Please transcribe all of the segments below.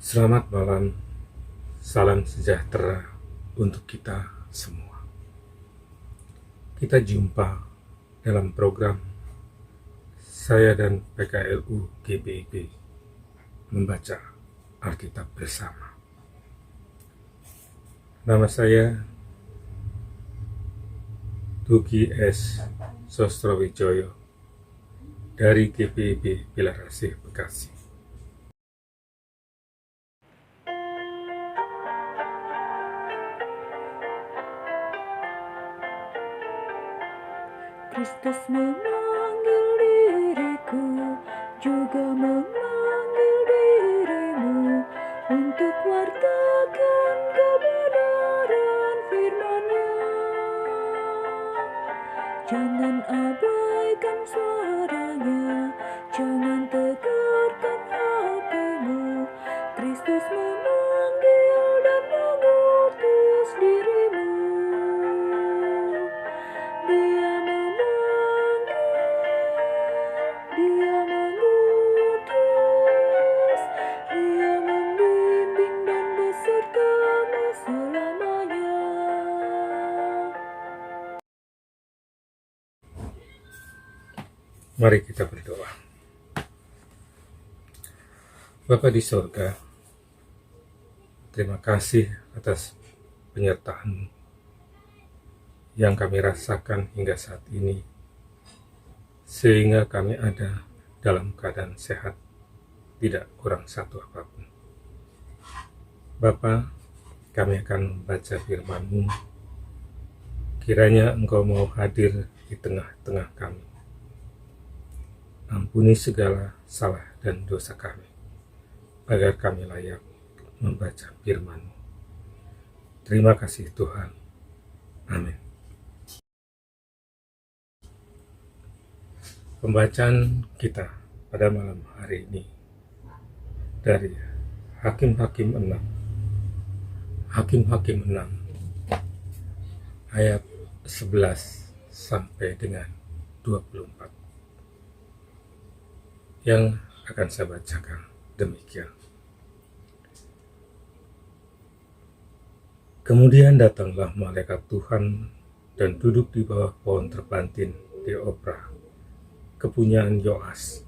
Selamat malam, salam sejahtera untuk kita semua. Kita jumpa dalam program saya dan PKLU GBIB membaca Alkitab bersama. Nama saya Dugi S. Sostrowijoyo dari GBIB Pilarasih Bekasi. Kristus memanggil diriku, juga memanggil dirimu untuk wartakan kebenaran firman-Nya. Jangan abaikan suaranya, jangan tegarkan hatimu. Kristus memanggil dan mengutus dirimu. Dia mengutus, Dia membimbing dan besertamu selamanya. Mari kita berdoa. Bapa di sorga, terima kasih atas penyertaan yang kami rasakan hingga saat ini, sehingga kami ada dalam keadaan sehat, tidak kurang satu apapun. Bapa, kami akan membaca firman-Mu. Kiranya Engkau mau hadir di tengah-tengah kami. Ampuni segala salah dan dosa kami, agar kami layak membaca firman-Mu. Terima kasih Tuhan. Amin. Pembacaan kita pada malam hari ini dari Hakim-Hakim 6. Hakim-Hakim 6 ayat 11 sampai dengan 24. Yang akan saya bacakan demikian. Kemudian datanglah malaikat Tuhan dan duduk di bawah pohon terbantin di Opra, kepunyaan Yoas,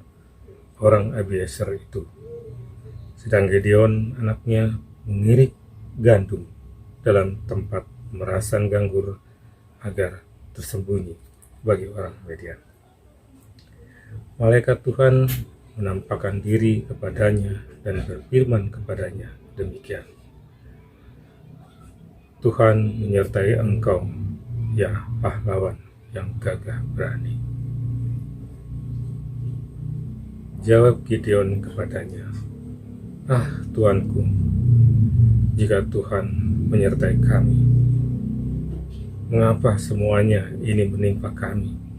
orang Abiezer itu. Sedang Gideon anaknya mengirik gandum dalam tempat pemerasan ganggur agar tersembunyi bagi orang Midian. Malaikat Tuhan menampakkan diri kepadanya dan berfirman kepadanya demikian. Tuhan menyertai engkau, ya pahlawan yang gagah berani. Jawab Gideon kepadanya, "Ah Tuanku, jika Tuhan menyertai kami, mengapa semuanya ini menimpa kami?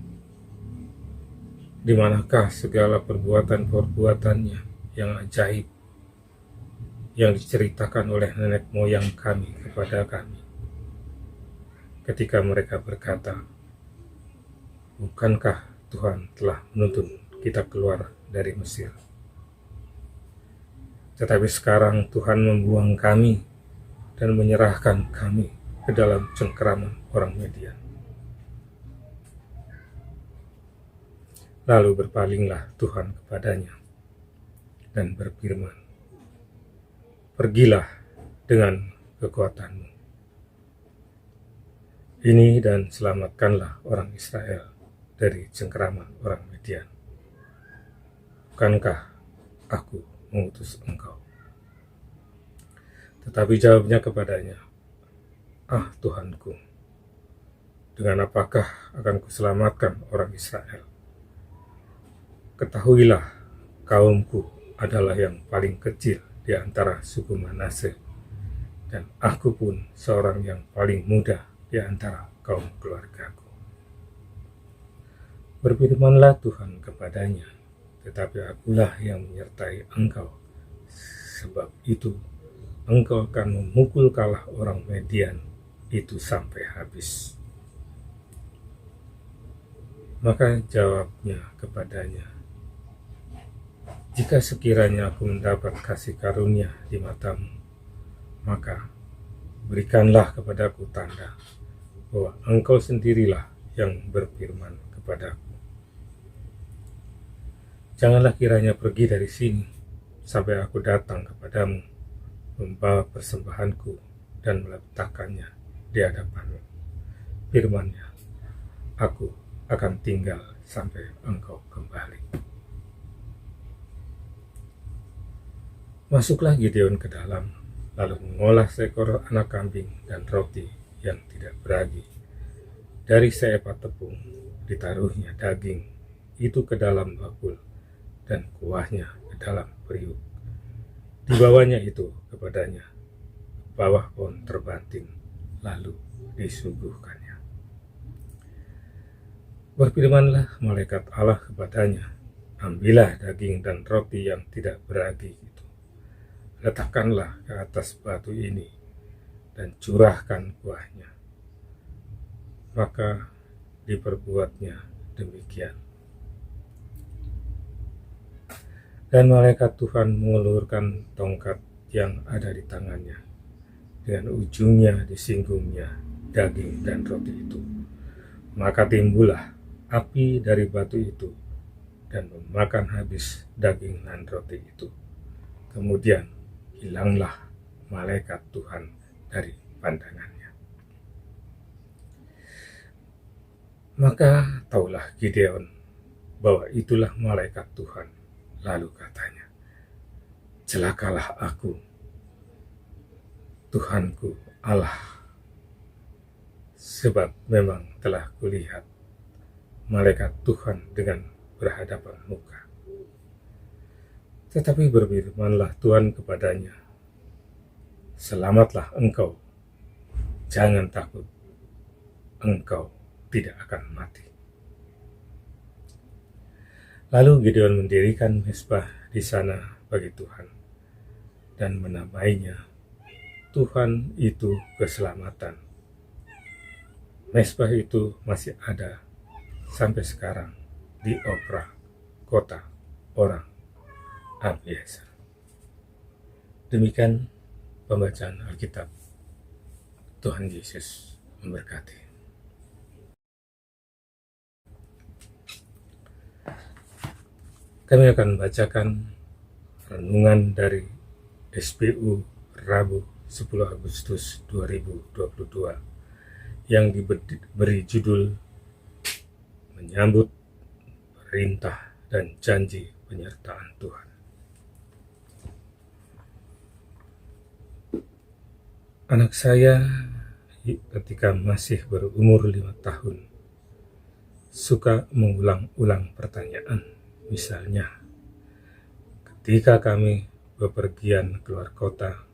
Di manakah segala perbuatan-perbuatannya yang ajaib yang diceritakan oleh nenek moyang kami kepada kami, ketika mereka berkata, bukankah Tuhan telah menuntun kita keluar dari Mesir? Tetapi sekarang Tuhan membuang kami dan menyerahkan kami ke dalam cengkeraman orang Midian." Lalu berpalinglah Tuhan kepadanya dan berfirman, "Pergilah dengan kekuatanmu ini dan selamatkanlah orang Israel dari cengkeraman orang Midian. Bukankah aku mengutus engkau?" Tetapi jawabnya kepadanya, "Ah Tuhanku, dengan apakah akan kuselamatkan orang Israel? Ketahuilah, kaumku adalah yang paling kecil di antara suku Manase, dan aku pun seorang yang paling muda di antara kaum keluargaku." Berfirmanlah Tuhan kepadanya, "Tetapi akulah yang menyertai engkau, sebab itu engkau akan memukul kalah orang Midian itu sampai habis." Maka jawabnya kepadanya, Jika sekiranya aku mendapat kasih karunia di matamu, maka berikanlah kepadaku tanda bahwa Engkau sendirilah yang berfirman kepadaku. Janganlah kiranya pergi dari sini sampai aku datang kepadamu, membawa persembahanku dan meletakkannya di hadapanmu. Firman-Nya, aku akan tinggal sampai Engkau kembali. Masuklah Gideon ke dalam, lalu mengolah seekor anak kambing dan roti yang tidak beragi. Dari seepat tepung ditaruhnya daging itu ke dalam bakul dan kuahnya ke dalam periuk. Dibawanya itu kepadanya bawah pohon terbantin, lalu disuguhkannya. Berfirmanlah malaikat Allah kepadanya, ambillah daging dan roti yang tidak beragi itu, letakkanlah ke atas batu ini dan curahkan kuahnya. Maka diperbuatnya demikian. Dan malaikat Tuhan mengulurkan tongkat yang ada di tangannya, dengan ujungnya disinggungnya daging dan roti itu. Maka timbullah api dari batu itu dan memakan habis daging dan roti itu. Kemudian hilanglah malaikat Tuhan dari pandangannya. Maka taulah Gideon bahwa itulah malaikat Tuhan. Lalu katanya, celakalah aku, Tuhanku Allah, sebab memang telah kulihat malaikat Tuhan dengan berhadapan muka. Tetapi berfirmanlah Tuhan kepadanya, selamatlah engkau, jangan takut, engkau tidak akan mati. Lalu Gideon mendirikan mezbah di sana bagi Tuhan dan menamainya Tuhan itu keselamatan. Mezbah itu masih ada sampai sekarang di Opra, kota orang Abiezer. Demikian pembacaan Alkitab. Tuhan Yesus memberkati. Kami akan membacakan renungan dari SPU Rabu 10 Agustus 2022 yang diberi judul Menyambut Perintah dan Janji Penyertaan Tuhan. Anak saya ketika masih berumur 5 tahun suka mengulang-ulang pertanyaan. Misalnya, ketika kami bepergian keluar kota,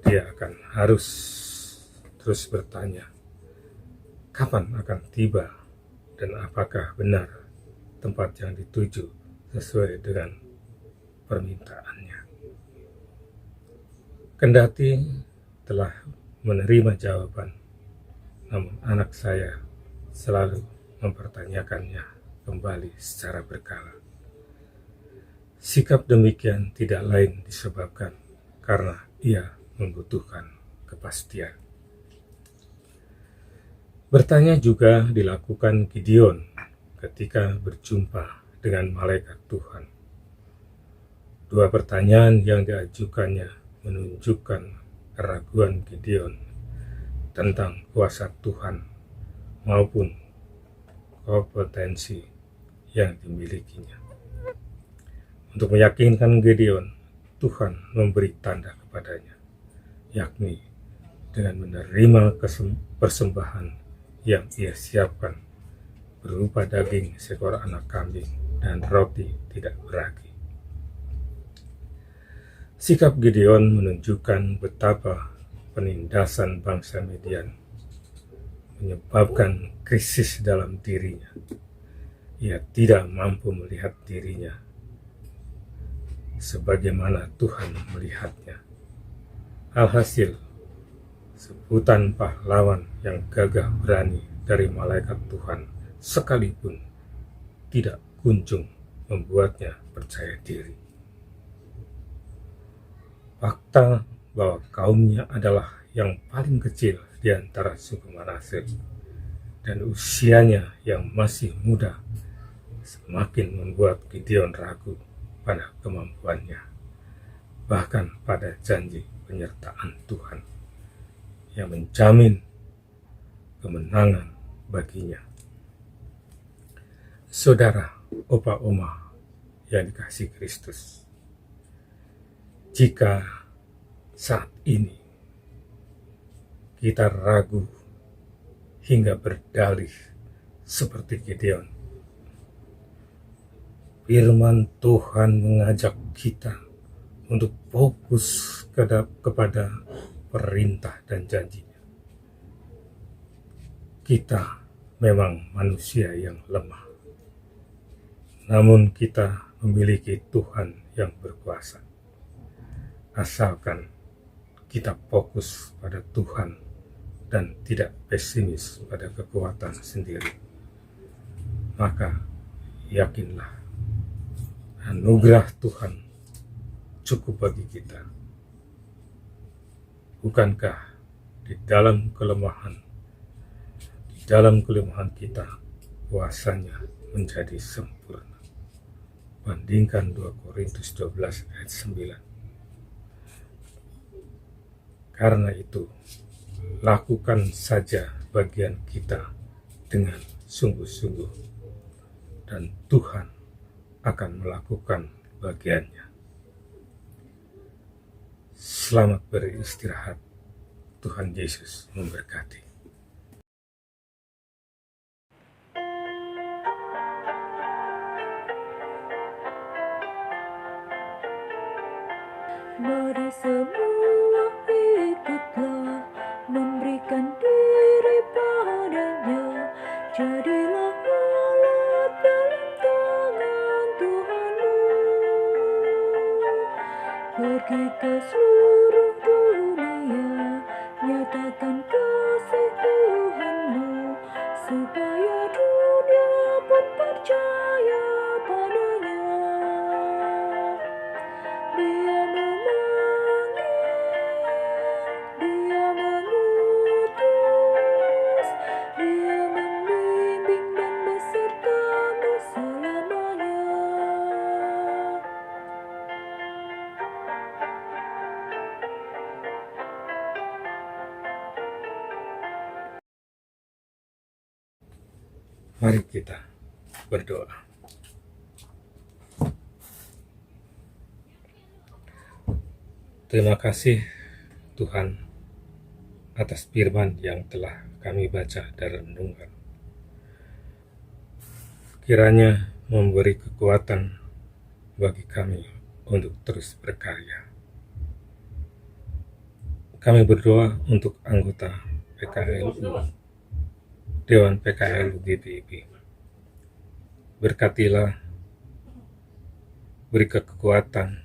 dia akan harus terus bertanya, kapan akan tiba dan apakah benar tempat yang dituju sesuai dengan permintaannya. Kendati telah menerima jawaban, namun anak saya selalu mempertanyakannya kembali secara berkala. Sikap demikian tidak lain disebabkan karena ia membutuhkan kepastian. Bertanya juga dilakukan Gideon ketika berjumpa dengan malaikat Tuhan. Dua pertanyaan yang diajukannya menunjukkan keraguan Gideon tentang kuasa Tuhan maupun kompetensi yang dimilikinya. Untuk meyakinkan Gideon, Tuhan memberi tanda kepadanya, yakni dengan menerima persembahan yang ia siapkan berupa daging seekor anak kambing dan roti tidak beragi. Sikap Gideon menunjukkan betapa penindasan bangsa Midian menyebabkan krisis dalam dirinya. Ia tidak mampu melihat dirinya sebagaimana Tuhan melihatnya. Alhasil, sebutan pahlawan yang gagah berani dari malaikat Tuhan sekalipun tidak kunjung membuatnya percaya diri. Fakta bahwa kaumnya adalah yang paling kecil di antara suku Manasye dan usianya yang masih muda semakin membuat Gideon ragu pada kemampuannya, bahkan pada janji penyertaan Tuhan yang menjamin kemenangan baginya. Saudara, opa oma yang dikasihi Kristus, jika saat ini kita ragu hingga berdalih seperti Gideon, firman Tuhan mengajak kita untuk fokus kepada perintah dan janjinya. Kita memang manusia yang lemah, namun kita memiliki Tuhan yang berkuasa. Asalkan kita fokus pada Tuhan dan tidak pesimis pada kekuatan sendiri, maka yakinlah anugerah Tuhan cukup bagi kita. Bukankah di dalam kelemahan kita kuasanya menjadi sempurna? Bandingkan 2 Korintus 12 ayat 9. Karena itu, lakukan saja bagian kita dengan sungguh-sungguh, dan Tuhan akan melakukan bagiannya. Selamat beristirahat. Tuhan Yesus memberkati. Mari semua ikutlah, memberikan diri padanya. Jadilah alat dalam tangan Tuhanmu. Pergi ke seluruh dunia, nyatakan kasih Tuhanmu, supaya dunia pun percaya padanya. Dia memanggil, Dia mengutus, Dia membimbing dan besertamu selamanya. Mari kita berdoa. Terima kasih Tuhan atas firman yang telah kami baca dan renungkan. Kiranya memberi kekuatan bagi kami untuk terus berkarya. Kami berdoa untuk anggota PKLU, Dewan PKLU GPIB. Berkatilah, beri kekuatan,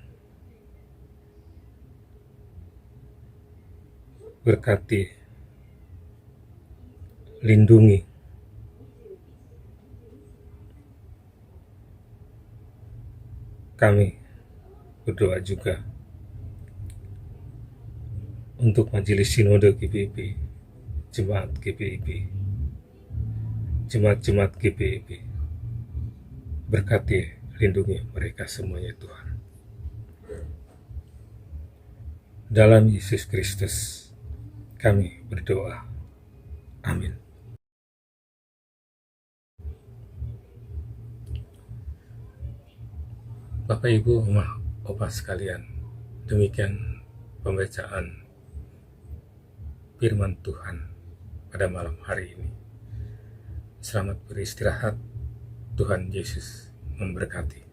berkati, lindungi. Kami berdoa juga untuk Majelis Sinode GPIB, Jemaat GPIB, Jemaat-jemaat GPIB. Berkati, lindungi mereka semuanya Tuhan. Dalam Yesus Kristus kami berdoa. Amin. Bapak Ibu, Oma, Opa sekalian, demikian pembacaan firman Tuhan pada malam hari ini. Selamat beristirahat. Tuhan Yesus memberkati.